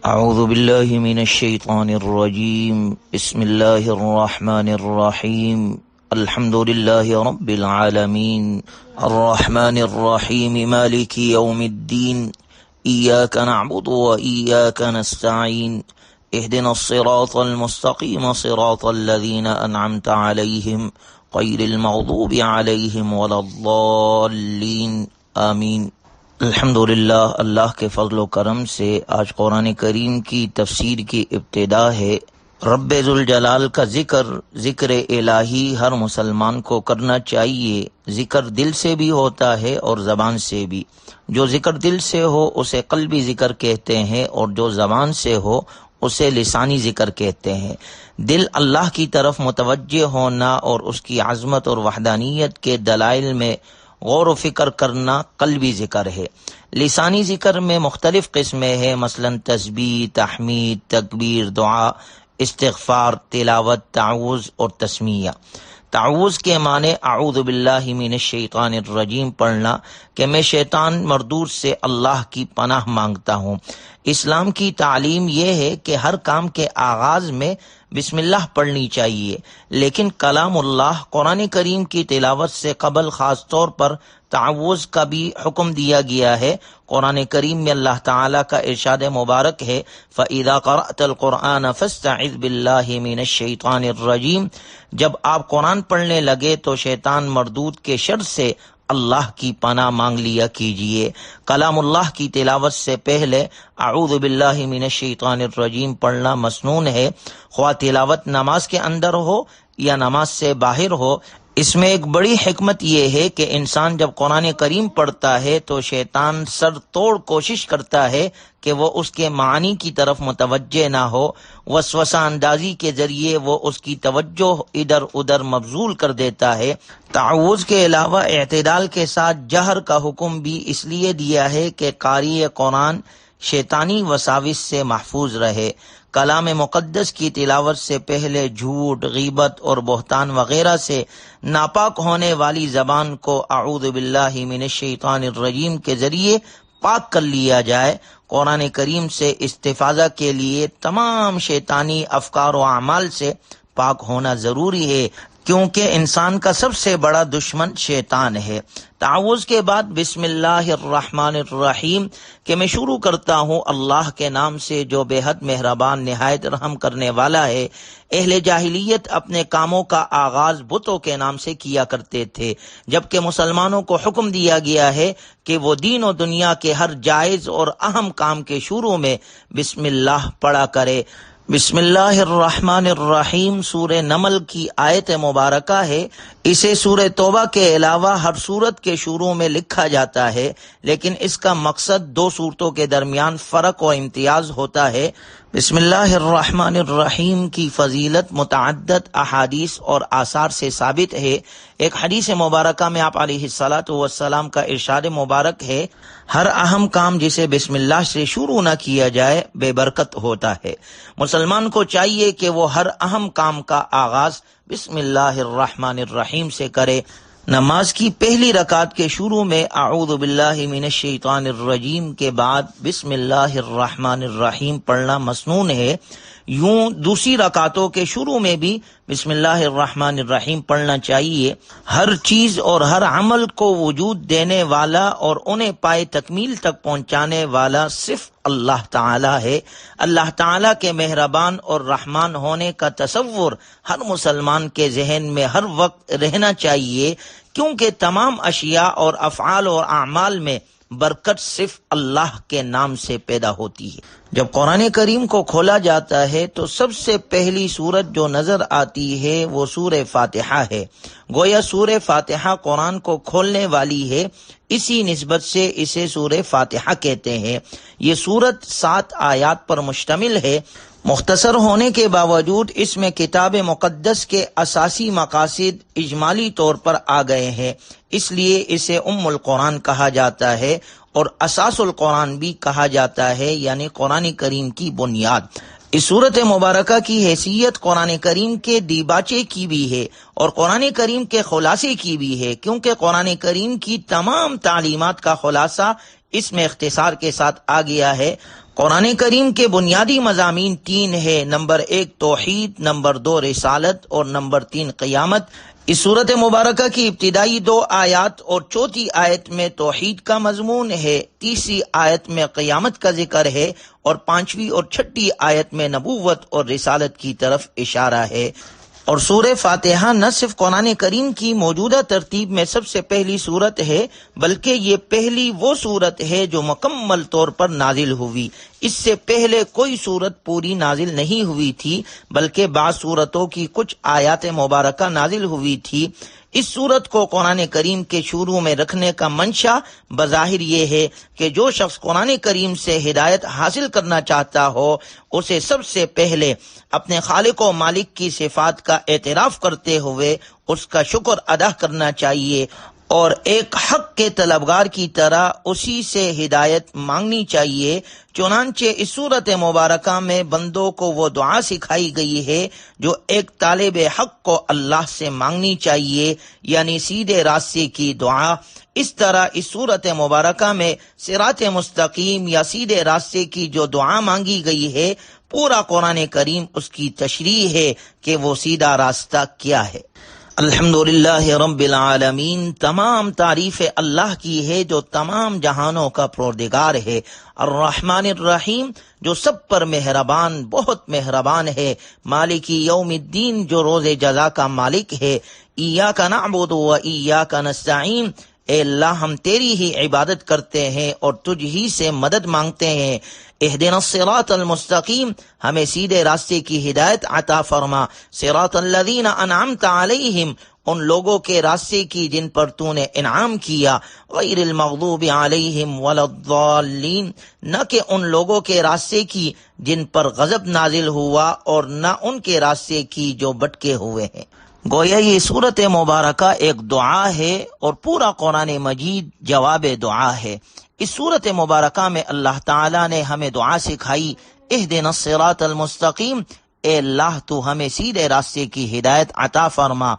اعوذ باللہ من الشیطان الرجیم بسم اللہ الرحمن الرحیم الحمد للہ رب العالمین الرحمن الرحیم مالک یوم الدین ایاک نعبد و ایاک نستعین اهدنا الصراط المستقیم صراط الذین انعمت علیہم غیر المغضوب علیہم ولا الضالین آمین۔ الحمدللہ، اللہ کے فضل و کرم سے آج قرآن کریم کی تفسیر کی ابتدا ہے۔ رب ذوالجلال کا ذکر الہی ہر مسلمان کو کرنا چاہیے۔ ذکر دل سے بھی ہوتا ہے اور زبان سے بھی۔ جو ذکر دل سے ہو اسے قلبی ذکر کہتے ہیں، اور جو زبان سے ہو اسے لسانی ذکر کہتے ہیں۔ دل اللہ کی طرف متوجہ ہونا اور اس کی عظمت اور وحدانیت کے دلائل میں غور و فکر کرنا قلبی ذکر ہے۔ لسانی ذکر میں مختلف قسمیں ہیں، مثلا تسبیح، تحمید، تکبیر، دعا، استغفار، تلاوت، تعوذ اور تسمیہ۔ تعوذ کے معنی اعوذ باللہ من الشیطان الرجیم پڑھنا، کہ میں شیطان مردود سے اللہ کی پناہ مانگتا ہوں۔ اسلام کی تعلیم یہ ہے کہ ہر کام کے آغاز میں بسم اللہ پڑھنی چاہیے، لیکن کلام اللہ قرآن کریم کی تلاوت سے قبل خاص طور پر تعوذ کا بھی حکم دیا گیا ہے۔ قرآن کریم میں اللہ تعالیٰ کا ارشاد مبارک ہے، فَإِذَا قَرَأْتَ الْقُرْآنَ فَاسْتَعِذْ بِاللَّهِ مِنَ الشَّيْطَانِ الرَّجِيمِ۔ جب آپ قرآن پڑھنے لگے تو شیطان مردود کے شر سے اللہ کی پناہ مانگ لیا کیجیے۔ کلام اللہ کی تلاوت سے پہلے اعوذ باللہ من الشیطان الرجیم پڑھنا مسنون ہے، خواہ تلاوت نماز کے اندر ہو یا نماز سے باہر ہو۔ اس میں ایک بڑی حکمت یہ ہے کہ انسان جب قرآن کریم پڑھتا ہے تو شیطان سر توڑ کوشش کرتا ہے کہ وہ اس کے معنی کی طرف متوجہ نہ ہو۔ وسوسہ اندازی کے ذریعے وہ اس کی توجہ ادھر ادھر مبذول کر دیتا ہے۔ تعوذ کے علاوہ اعتدال کے ساتھ جہر کا حکم بھی اس لیے دیا ہے کہ قاری قرآن شیطانی وساوس سے محفوظ رہے۔ کلام مقدس کی تلاوت سے پہلے جھوٹ، غیبت اور بہتان وغیرہ سے ناپاک ہونے والی زبان کو اعوذ باللہ من الشیطان الرجیم کے ذریعے پاک کر لیا جائے۔ قرآن کریم سے استفادہ کے لیے تمام شیطانی افکار و اعمال سے پاک ہونا ضروری ہے، کیونکہ انسان کا سب سے بڑا دشمن شیطان ہے۔ تعوذ کے بعد بسم اللہ الرحمن الرحیم، کہ میں شروع کرتا ہوں اللہ کے نام سے جو بے حد مہربان نہایت رحم کرنے والا ہے۔ اہل جاہلیت اپنے کاموں کا آغاز بتوں کے نام سے کیا کرتے تھے، جبکہ مسلمانوں کو حکم دیا گیا ہے کہ وہ دین و دنیا کے ہر جائز اور اہم کام کے شروع میں بسم اللہ پڑھا کرے۔ بسم اللہ الرحمن الرحیم سورہ نمل کی آیت مبارکہ ہے۔ اسے سورہ توبہ کے علاوہ ہر سورت کے شروع میں لکھا جاتا ہے، لیکن اس کا مقصد دو سورتوں کے درمیان فرق و امتیاز ہوتا ہے۔ بسم اللہ الرحمن الرحیم کی فضیلت متعدد احادیث اور آثار سے ثابت ہے۔ ایک حدیث مبارکہ میں آپ علیہ الصلاۃ والسلام کا ارشاد مبارک ہے، ہر اہم کام جسے بسم اللہ سے شروع نہ کیا جائے بے برکت ہوتا ہے۔ مسلمان کو چاہیے کہ وہ ہر اہم کام کا آغاز بسم اللہ الرحمن الرحیم سے کرے۔ نماز کی پہلی رکعت کے شروع میں اعوذ باللہ من الشیطان الرجیم کے بعد بسم اللہ الرحمن الرحیم پڑھنا مسنون ہے۔ یوں دوسری رکعتوں کے شروع میں بھی بسم اللہ الرحمن الرحیم پڑھنا چاہیے۔ ہر چیز اور ہر عمل کو وجود دینے والا اور انہیں پائے تکمیل تک پہنچانے والا صرف اللہ تعالی ہے۔ اللہ تعالی کے مہربان اور رحمان ہونے کا تصور ہر مسلمان کے ذہن میں ہر وقت رہنا چاہیے، کیونکہ تمام اشیاء اور افعال اور اعمال میں برکت صرف اللہ کے نام سے پیدا ہوتی ہے۔ جب قرآن کریم کو کھولا جاتا ہے تو سب سے پہلی سورت جو نظر آتی ہے وہ سورہ فاتحہ ہے۔ گویا سورہ فاتحہ قرآن کو کھولنے والی ہے، اسی نسبت سے اسے سورہ فاتحہ کہتے ہیں۔ یہ سورت 7 آیات پر مشتمل ہے۔ مختصر ہونے کے باوجود اس میں کتاب مقدس کے اساسی مقاصد اجمالی طور پر آ گئے ہیں، اس لیے اسے ام القرآن کہا جاتا ہے اور اساس القرآن بھی کہا جاتا ہے، یعنی قرآن کریم کی بنیاد۔ اس صورت مبارکہ کی حیثیت قرآن کریم کے دیباچے کی بھی ہے اور قرآن کریم کے خلاصے کی بھی ہے، کیونکہ قرآن کریم کی تمام تعلیمات کا خلاصہ اس میں اختصار کے ساتھ آ گیا ہے۔ قرآن کریم کے بنیادی مضامین 3 ہے۔ نمبر 1 توحید، نمبر 2 رسالت اور نمبر 3 قیامت۔ اس صورت مبارکہ کی ابتدائی 2 آیات اور چوتھی آیت میں توحید کا مضمون ہے، تیسری آیت میں قیامت کا ذکر ہے اور 5ویں اور 6ٹھی آیت میں نبوت اور رسالت کی طرف اشارہ ہے۔ اور سورہ فاتحہ نہ صرف قرآن کریم کی موجودہ ترتیب میں سب سے پہلی سورت ہے، بلکہ یہ پہلی وہ سورت ہے جو مکمل طور پر نازل ہوئی۔ اس سے پہلے کوئی سورت پوری نازل نہیں ہوئی تھی، بلکہ بعض سورتوں کی کچھ آیات مبارکہ نازل ہوئی تھی۔ اس سورت کو قرآن کریم کے شروع میں رکھنے کا منشا بظاہر یہ ہے کہ جو شخص قرآن کریم سے ہدایت حاصل کرنا چاہتا ہو اسے سب سے پہلے اپنے خالق و مالک کی صفات کا اعتراف کرتے ہوئے اس کا شکر ادا کرنا چاہیے اور ایک حق کے طلبگار کی طرح اسی سے ہدایت مانگنی چاہیے۔ چنانچہ اس صورت مبارکہ میں بندوں کو وہ دعا سکھائی گئی ہے جو ایک طالب حق کو اللہ سے مانگنی چاہیے، یعنی سیدھے راستے کی دعا۔ اس طرح اس صورت مبارکہ میں صراط مستقیم یا سیدھے راستے کی جو دعا مانگی گئی ہے، پورا قرآن کریم اس کی تشریح ہے کہ وہ سیدھا راستہ کیا ہے۔ الحمدللہ رب العالمین، تمام تعریف اللہ کی ہے جو تمام جہانوں کا پروردگار ہے۔ الرحمن الرحیم، جو سب پر مہربان، بہت مہربان ہے۔ مالک یوم الدین، جو روز جزا کا مالک ہے۔ ایاک نعبد و ایاک نستعین، اے اللہ ہم تیری ہی عبادت کرتے ہیں اور تجھ ہی سے مدد مانگتے ہیں۔ اہدنا الصراط المستقیم، ہمیں سیدھے راستے کی ہدایت عطا فرما۔ صراط الذین انعمت علیہم، ان لوگوں کے راستے کی جن پر تو نے انعام کیا۔ غیر المغضوب علیہم ولا الضالین، نہ کہ ان لوگوں کے راستے کی جن پر غضب نازل ہوا اور نہ ان کے راستے کی جو بٹکے ہوئے ہیں۔ گویا یہ صورت مبارکہ ایک دعا ہے اور پورا قرآن مجید جواب دعا ہے۔ اس صورت مبارکہ میں اللہ تعالیٰ نے ہمیں دعا سکھائی، اہدنا الصراط المستقیم، اے اللہ تو ہمیں سیدھے راستے کی ہدایت عطا فرما۔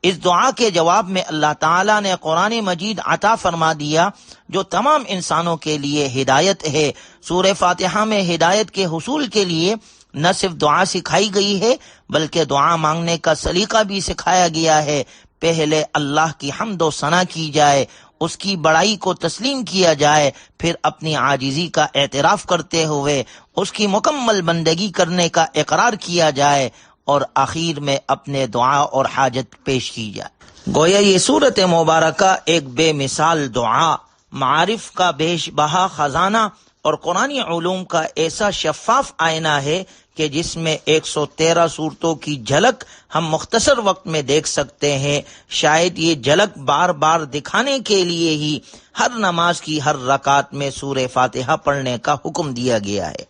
اس دعا کے جواب میں اللہ تعالیٰ نے قرآن مجید عطا فرما دیا جو تمام انسانوں کے لیے ہدایت ہے۔ سورہ فاتحہ میں ہدایت کے حصول کے لیے نہ صرف دعا سکھائی گئی ہے بلکہ دعا مانگنے کا سلیقہ بھی سکھایا گیا ہے۔ پہلے اللہ کی حمد و ثنا کی جائے، اس کی بڑائی کو تسلیم کیا جائے، پھر اپنی عاجزی کا اعتراف کرتے ہوئے اس کی مکمل بندگی کرنے کا اقرار کیا جائے اور آخر میں اپنے دعا اور حاجت پیش کی جائے۔ گویا یہ صورت مبارکہ ایک بے مثال دعا، معارف کا بیش بہا خزانہ اور قرآنی علوم کا ایسا شفاف آئینہ ہے کہ جس میں 113 صورتوں کی جھلک ہم مختصر وقت میں دیکھ سکتے ہیں۔ شاید یہ جھلک بار بار دکھانے کے لیے ہی ہر نماز کی ہر رکعت میں سورہ فاتحہ پڑھنے کا حکم دیا گیا ہے۔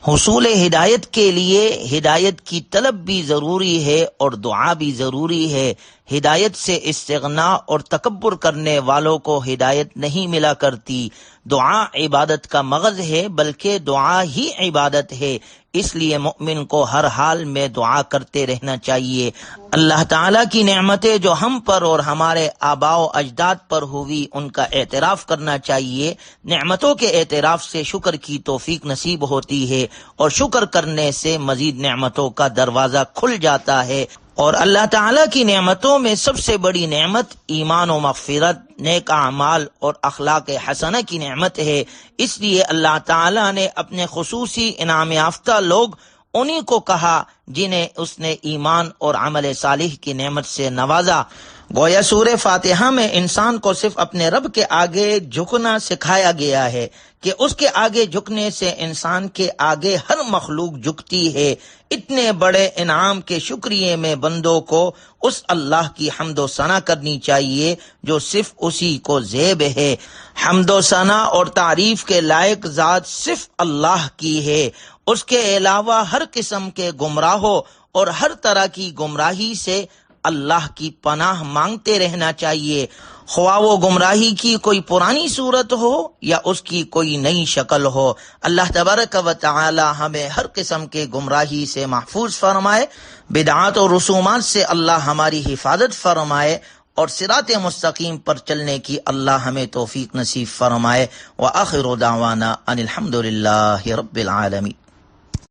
حصول ہدایت کے لیے ہدایت کی طلب بھی ضروری ہے اور دعا بھی ضروری ہے۔ ہدایت سے استغنا اور تکبر کرنے والوں کو ہدایت نہیں ملا کرتی۔ دعا عبادت کا مغز ہے، بلکہ دعا ہی عبادت ہے، اس لیے مومن کو ہر حال میں دعا کرتے رہنا چاہیے۔ اللہ تعالیٰ کی نعمتیں جو ہم پر اور ہمارے آباء و اجداد پر ہوئی ان کا اعتراف کرنا چاہیے۔ نعمتوں کے اعتراف سے شکر کی توفیق نصیب ہوتی ہے اور شکر کرنے سے مزید نعمتوں کا دروازہ کھل جاتا ہے۔ اور اللہ تعالیٰ کی نعمتوں میں سب سے بڑی نعمت ایمان و مغفرت، نیک اعمال اور اخلاق حسنہ کی نعمت ہے۔ اس لیے اللہ تعالیٰ نے اپنے خصوصی انعام یافتہ لوگ انہی کو کہا جنہیں اس نے ایمان اور عمل صالح کی نعمت سے نوازا۔ گویا سورہ فاتحہ میں انسان کو صرف اپنے رب کے آگے جھکنا سکھایا گیا ہے کہ اس کے آگے جھکنے سے انسان کے آگے ہر مخلوق جھکتی ہے۔ اتنے بڑے انعام کے شکریے میں بندوں کو اس اللہ کی حمد و ثنا کرنی چاہیے جو صرف اسی کو زیب ہے۔ حمد و ثنا اور تعریف کے لائق ذات صرف اللہ کی ہے۔ اس کے علاوہ ہر قسم کے گمراہوں اور ہر طرح کی گمراہی سے اللہ کی پناہ مانگتے رہنا چاہیے، خواہ وہ گمراہی کی کوئی پرانی صورت ہو یا اس کی کوئی نئی شکل ہو۔ اللہ تبارک و تعالی ہمیں ہر قسم کے گمراہی سے محفوظ فرمائے، بدعات اور رسومات سے اللہ ہماری حفاظت فرمائے اور صراط مستقیم پر چلنے کی اللہ ہمیں توفیق نصیب فرمائے۔ وآخر دعوانا ان الحمد للہ رب العالمین۔